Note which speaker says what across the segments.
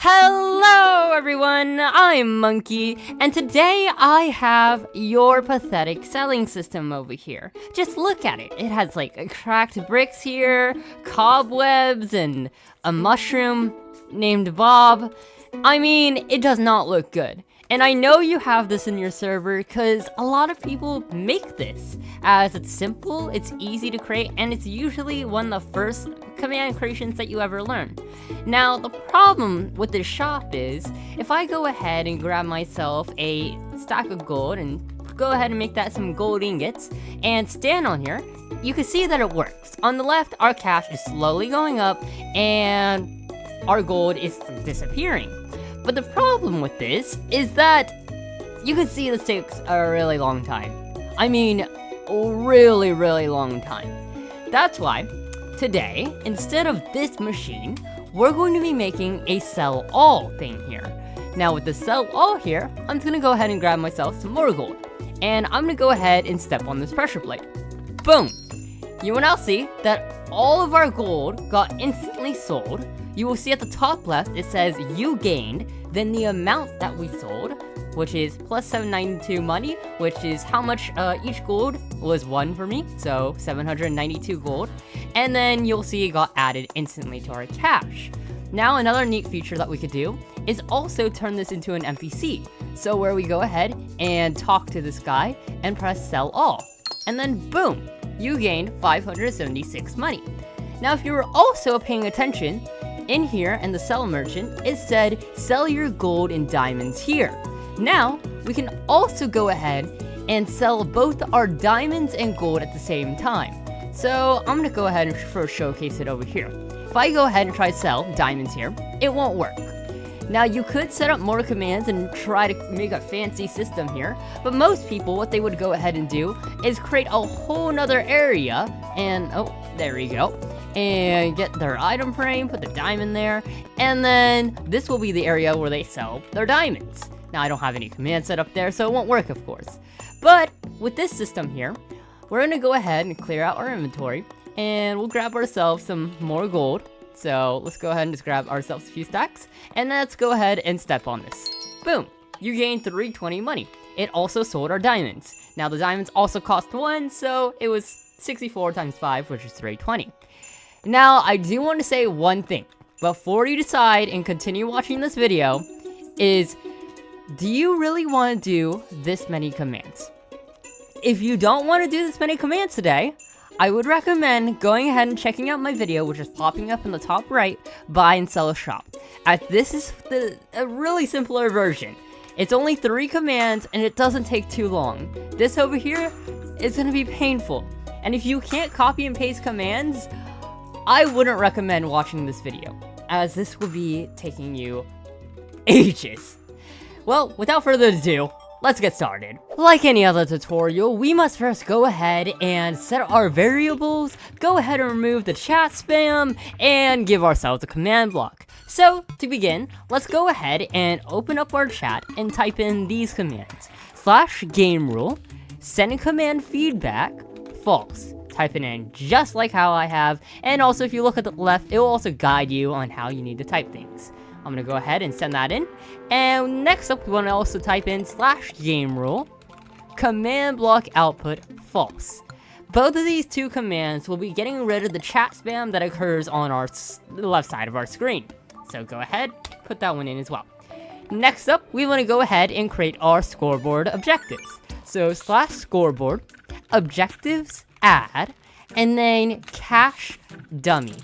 Speaker 1: Hello everyone, I'm Monkey, and today I have your pathetic selling system over here. Just look at it. It has like cracked bricks here, cobwebs, and a mushroom named Bob. I mean, it does not look good. And I know you have this in your server because a lot of people make this, as it's simple, it's easy to create, and it's usually one of the first command creations that you ever learn. Now, the problem with this shop is, if I go ahead and grab myself a stack of gold and go ahead and make that some gold ingots and stand on here, you can see that it works. On the left, our cash is slowly going up and our gold is disappearing. But the problem with this is that you can see this takes a really long time. I mean, a really long time. That's why today, instead of this machine, we're going to be making a sell all thing here. Now with the sell all here, I'm just gonna go ahead and grab myself some more gold. And I'm gonna go ahead and step on this pressure plate. Boom! You will now see that all of our gold got instantly sold. You will see at the top left, it says you gained, then the amount that we sold, which is plus 792 money, which is how much each gold was one for me, so 792 gold. And then you'll see it got added instantly to our cash. Now another neat feature that we could do is also turn this into an NPC. So where we go ahead and talk to this guy and press sell all. And then boom, you gained 576 money. Now if you were also paying attention, in here in the sell merchant, it said sell your gold and diamonds here. Now, we can also go ahead and sell both our diamonds and gold at the same time. So I'm gonna go ahead and first showcase it over here. If I go ahead and try to sell diamonds here, it won't work. Now you could set up more commands and try to make a fancy system here, but most people, what they would go ahead and do is create a whole nother area and, oh, there we go. And get their item frame, put the diamond there, and then this will be the area where they sell their diamonds. Now I don't have any command set up there, so it won't work, of course. But with this system here, we're gonna go ahead and clear out our inventory, and we'll grab ourselves some more gold. So let's go ahead and just grab ourselves a few stacks, and let's go ahead and step on this. Boom! You gained 320 money. It also sold our diamonds. Now the diamonds also cost 1, so it was 64 times 5, which is 320. Now, I do want to say one thing before you decide and continue watching this video is, do you really want to do this many commands? If you don't want to do this many commands today, I would recommend going ahead and checking out my video, which is popping up in the top right, buy and sell a shop. As this is a really simpler version. It's only 3 commands and it doesn't take too long. This over here is going to be painful. And if you can't copy and paste commands, I wouldn't recommend watching this video, as this will be taking you ages. Well, without further ado, let's get started. Like any other tutorial, we must first go ahead and set our variables, go ahead and remove the chat spam, and give ourselves a command block. So, to begin, let's go ahead and open up our chat and type in these commands. /game rule, send command feedback, false. Type it in just like how I have, and also if you look at the left, it will also guide you on how you need to type things. I'm gonna go ahead and send that in, and next up we want to also type in /game rule, command block output false. Both of these 2 commands will be getting rid of the chat spam that occurs on our left side of our screen. So go ahead, put that one in as well. Next up, we want to go ahead and create our scoreboard objectives. So /scoreboard objectives add, and then cash dummy.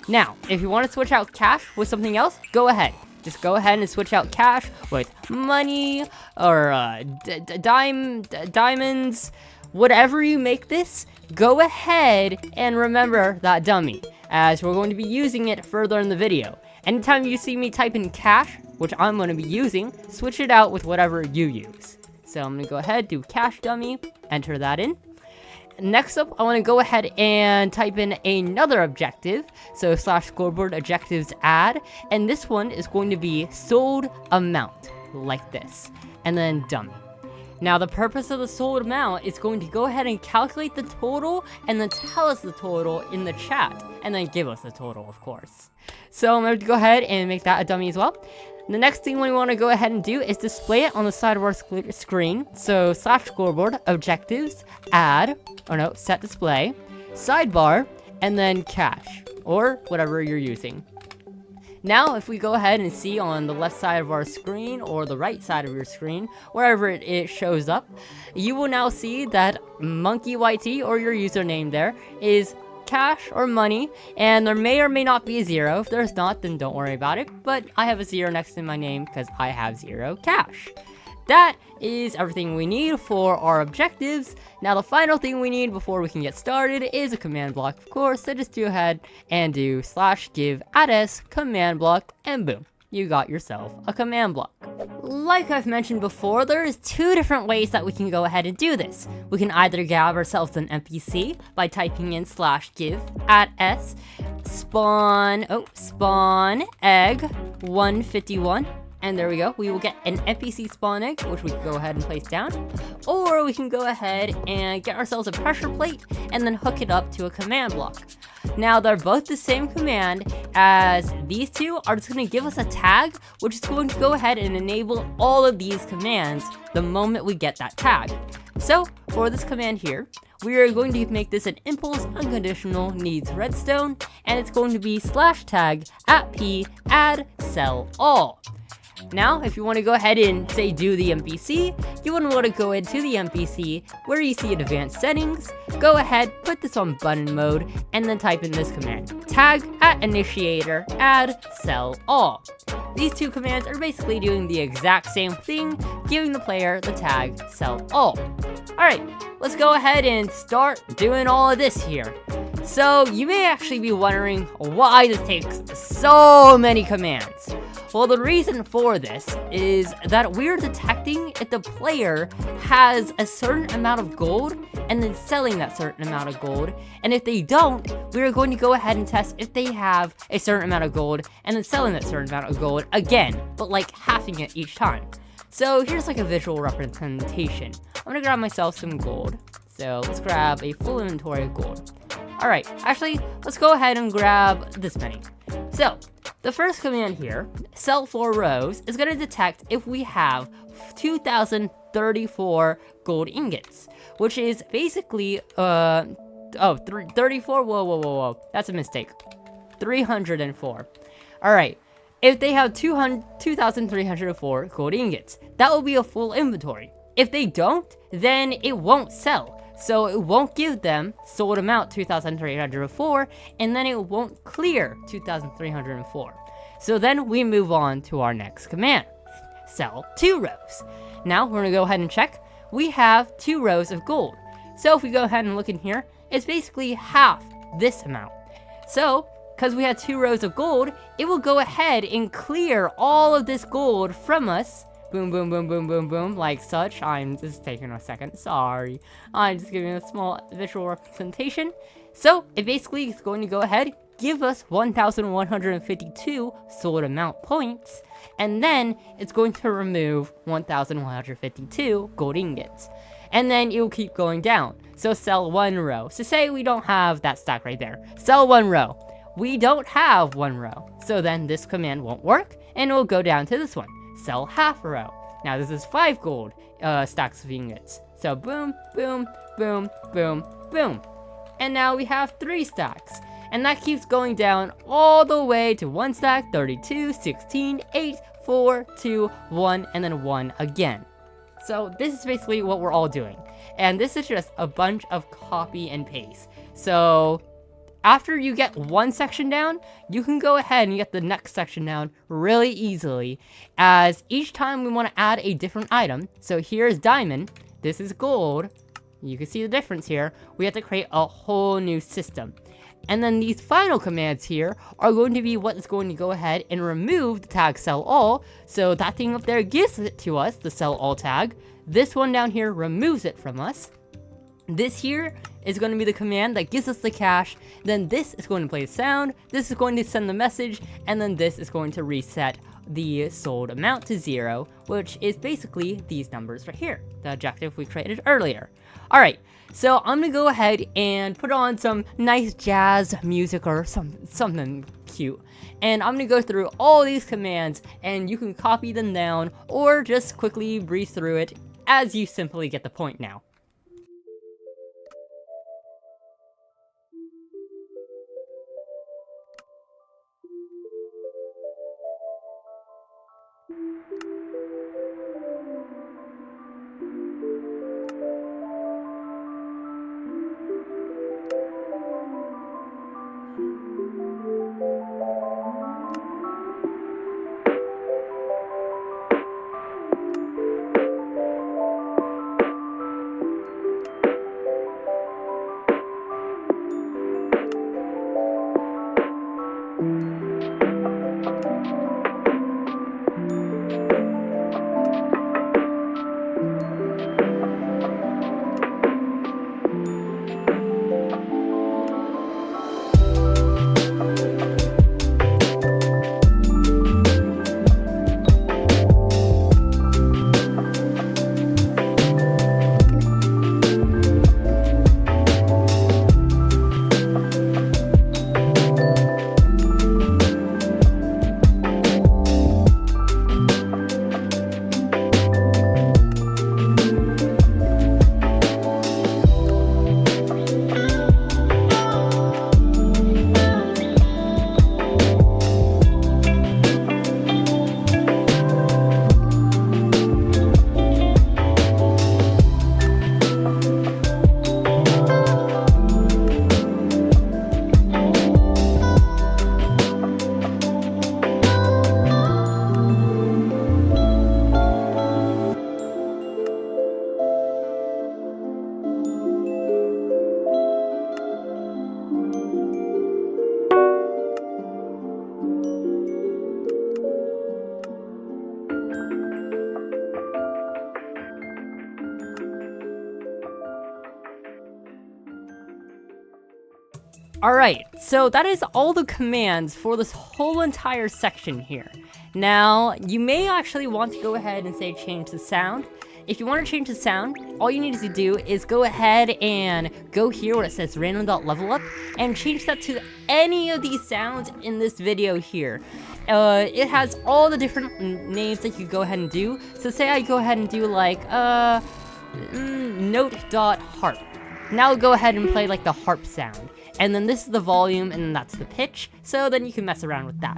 Speaker 1: Now, if you want to switch out cash with something else, go ahead. Just go ahead and switch out cash with money or diamonds, whatever you make this. Go ahead and remember that dummy, as we're going to be using it further in the video. Anytime you see me type in cash, which I'm going to be using, switch it out with whatever you use. So I'm going to go ahead, do cash dummy, enter that in. Next up, I want to go ahead and type in another objective. So /scoreboard objectives add, and this one is going to be sold amount, like this, and then dummy. Now the purpose of the sold amount is going to go ahead and calculate the total and then tell us the total in the chat and then give us the total, of course. So I'm going to go ahead and make that a dummy as well. The next thing we want to go ahead and do is display it on the side of our screen. So /scoreboard, objectives, set display, sidebar, and then cache, or whatever you're using. Now, if we go ahead and see on the left side of our screen or the right side of your screen, wherever it shows up, you will now see that monkeyyt, or your username there, is cash or money, and there may or may not be a 0. If there's not, then don't worry about it, but I have a 0 next to my name because I have 0 cash. That is everything we need for our objectives. Now the final thing we need before we can get started is a command block, of course, so just go ahead and do /give @s command block, and boom, you got yourself a command block. Like I've mentioned before, there is 2 different ways that we can go ahead and do this. We can either grab ourselves an NPC by typing in /give @s spawn egg 151. And there we go, we will get an NPC spawn egg, which we can go ahead and place down. Or we can go ahead and get ourselves a pressure plate and then hook it up to a command block. Now they're both the same command, as these 2 are just going to give us a tag, which is going to go ahead and enable all of these commands the moment we get that tag. So for this command here, we are going to make this an impulse unconditional needs redstone, and it's going to be /tag @p add cell all. Now, if you want to go ahead and say do the NPC, you want to go into the NPC where you see advanced settings, go ahead, put this on button mode, and then type in this command, tag @initiator add cell all. These 2 commands are basically doing the exact same thing, giving the player the tag cell all. Alright, let's go ahead and start doing all of this here. So, you may actually be wondering why this takes so many commands. Well, the reason for this is that we're detecting if the player has a certain amount of gold and then selling that certain amount of gold. And if they don't, we're going to go ahead and test if they have a certain amount of gold and then selling that certain amount of gold again, but like halving it each time. So here's like a visual representation. I'm gonna grab myself some gold. So let's grab a full inventory of gold. Alright, actually, let's go ahead and grab this many. So, the first command here, sell 4 rows, is going to detect if we have 2,034 gold ingots, which is basically, 34, whoa, that's a mistake, 304. Alright, if they have 2,304 gold ingots, that will be a full inventory. If they don't, then it won't sell. So it won't give them sold amount 2,304, and then it won't clear 2,304. So then we move on to our next command, sell 2 rows. Now we're gonna go ahead and check. We have 2 rows of gold. So if we go ahead and look in here, it's basically half this amount. So, because we had 2 rows of gold, it will go ahead and clear all of this gold from us. Boom, boom, boom, boom, boom, boom, like such. I'm just taking a second, sorry. I'm just giving a small visual representation. So, it basically is going to go ahead, give us 1,152 sold amount points, and then it's going to remove 1,152 gold ingots. And then it will keep going down. So sell 1 row. So say we don't have that stack right there. Sell 1 row. We don't have 1 row. So then this command won't work, and it will go down to this one. Sell half a row. Now this is 5 gold stacks of ingots. So boom, boom, boom, boom, boom. And now we have 3 stacks. And that keeps going down all the way to 1 stack, 32, 16, 8, 4, 2, 1, and then 1 again. So this is basically what we're all doing. And this is just a bunch of copy and paste. So after you get one section down, you can go ahead and get the next section down really easily, as each time we want to add a different item. So here's diamond, this is gold. You can see the difference here. We have to create a whole new system. And then these final commands here are going to be what is going to go ahead and remove the tag sell all. So that thing up there gives it to us, the sell all tag. This one down here removes it from us. This here is going to be the command that gives us the cache. Then this is going to play the sound. This is going to send the message. And then this is going to reset the sold amount to 0, which is basically these numbers right here, the objective we created earlier. Alright, so I'm gonna go ahead and put on some nice jazz music or something cute. And I'm gonna go through all these commands, and you can copy them down or just quickly breeze through it as you simply get the point now. Alright, so that is all the commands for this whole entire section here. Now, you may actually want to go ahead and say change the sound. If you want to change the sound, all you need to do is go ahead and go here where it says random.levelup and change that to any of these sounds in this video here. It has all the different names that you go ahead and do. So say I go ahead and do like, note.harp. Now go ahead and play like the harp sound. And then this is the volume, and then that's the pitch, so then you can mess around with that.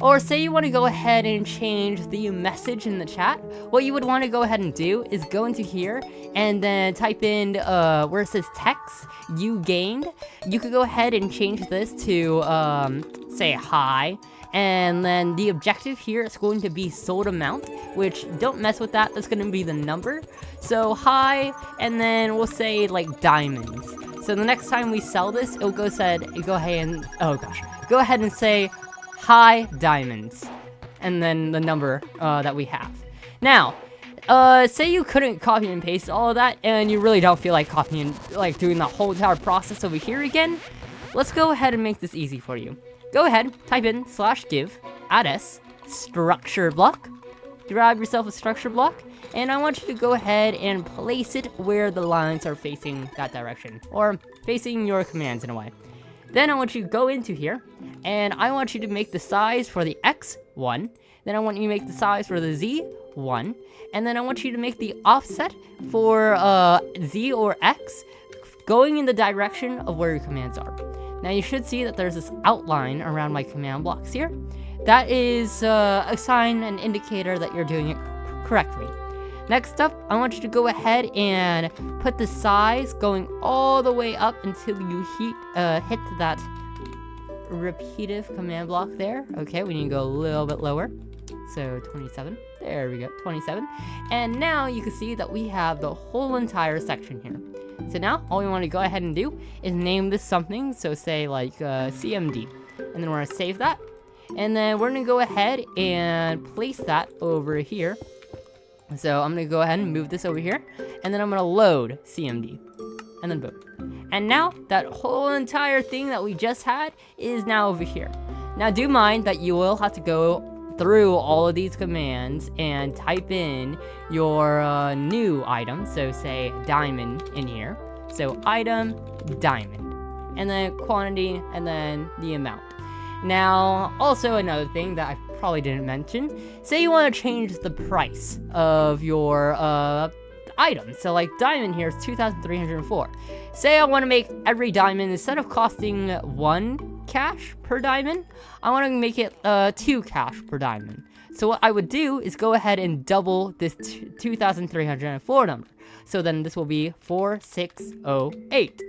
Speaker 1: Or say you want to go ahead and change the message in the chat, what you would want to go ahead and do is go into here, and then type in where it says text, you gained. You could go ahead and change this to, say hi, and then the objective here is going to be sold amount, which don't mess with that, that's going to be the number. So hi, and then we'll say like diamonds. So the next time we sell this, it'll go ahead and say hi diamonds, and then the number that we have. Now, say you couldn't copy and paste all of that, and you really don't feel like copying, like doing the whole entire process over here again. Let's go ahead and make this easy for you. Go ahead, type in /div, add s, structure block, grab yourself a structure block, and I want you to go ahead and place it where the lines are facing that direction, or facing your commands in a way. Then I want you to go into here, and I want you to make the size for the X 1, then I want you to make the size for the Z 1, and then I want you to make the offset for Z or X going in the direction of where your commands are. Now you should see that there's this outline around my command blocks here. That is a sign, an indicator that you're doing it correctly. Next up, I want you to go ahead and put the size going all the way up until you hit that repeative command block there. Okay, we need to go a little bit lower. So 27, there we go, 27. And now you can see that we have the whole entire section here. So now all we want to go ahead and do is name this something. So say like CMD, and then we're gonna save that. And then we're gonna go ahead and place that over here. So I'm gonna go ahead and move this over here, and then I'm gonna load CMD, and then boom. And now that whole entire thing that we just had is now over here. Now do mind that you will have to go through all of these commands and type in your new item. So say diamond in here. So item, diamond, and then quantity, and then the amount. Now, also another thing that I probably didn't mention, say you want to change the price of your item. So like diamond here is 2,304. Say I want to make every diamond, instead of costing 1 cash per diamond, I want to make it 2 cash per diamond. So what I would do is go ahead and double this 2,304 number. So then this will be 4608.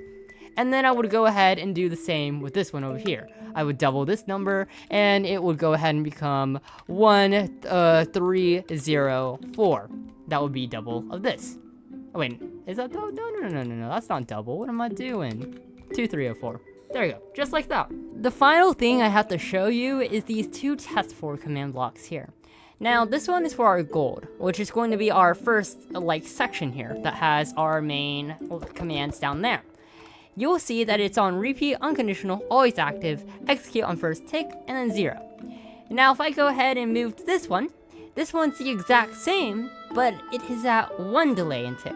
Speaker 1: And then I would go ahead and do the same with this one over here. I would double this number, and it would go ahead and become 1304. That would be double of this. Oh, wait, is that double? No, that's not double. What am I doing? 2304. There you go, just like that. The final thing I have to show you is these 2 test for command blocks here. Now, this one is for our gold, which is going to be our first, section here that has our main commands down there. You'll see that it's on repeat, unconditional, always active, execute on first tick, and then 0. Now, if I go ahead and move to this one's the exact same, but it is at 1 delay in tick.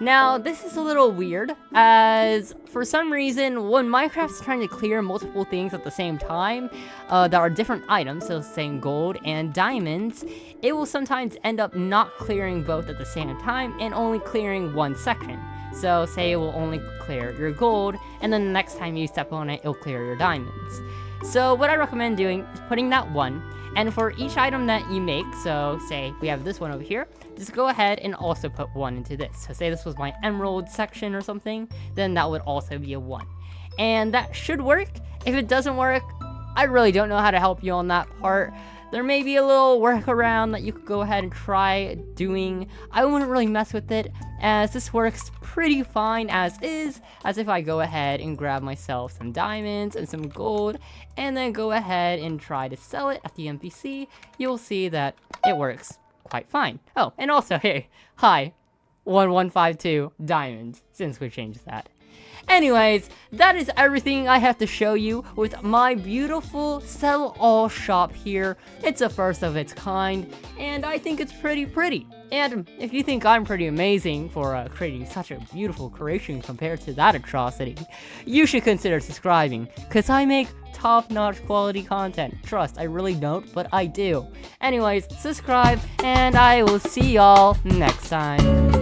Speaker 1: Now, this is a little weird, as for some reason, when Minecraft's trying to clear multiple things at the same time, that are different items, so saying gold and diamonds, it will sometimes end up not clearing both at the same time and only clearing one section. So say it will only clear your gold, and then the next time you step on it, it'll clear your diamonds. So what I recommend doing is putting that 1, and for each item that you make, so say we have this one over here, just go ahead and also put 1 into this. So say this was my emerald section or something, then that would also be a 1. And that should work. If it doesn't work, I really don't know how to help you on that part. There may be a little workaround that you could go ahead and try doing. I wouldn't really mess with it, as this works pretty fine as is, as if I go ahead and grab myself some diamonds and some gold, and then go ahead and try to sell it at the NPC, you'll see that it works quite fine. Oh, and also, hey, hi, 1152 diamonds, since we changed that. Anyways, that is everything I have to show you with my beautiful sell all shop here. It's a first of its kind, and I think it's pretty. And if you think I'm pretty amazing for creating such a beautiful creation compared to that atrocity, you should consider subscribing, because I make top-notch quality content. Trust, I really don't, but I do. Anyways, subscribe, and I will see y'all next time.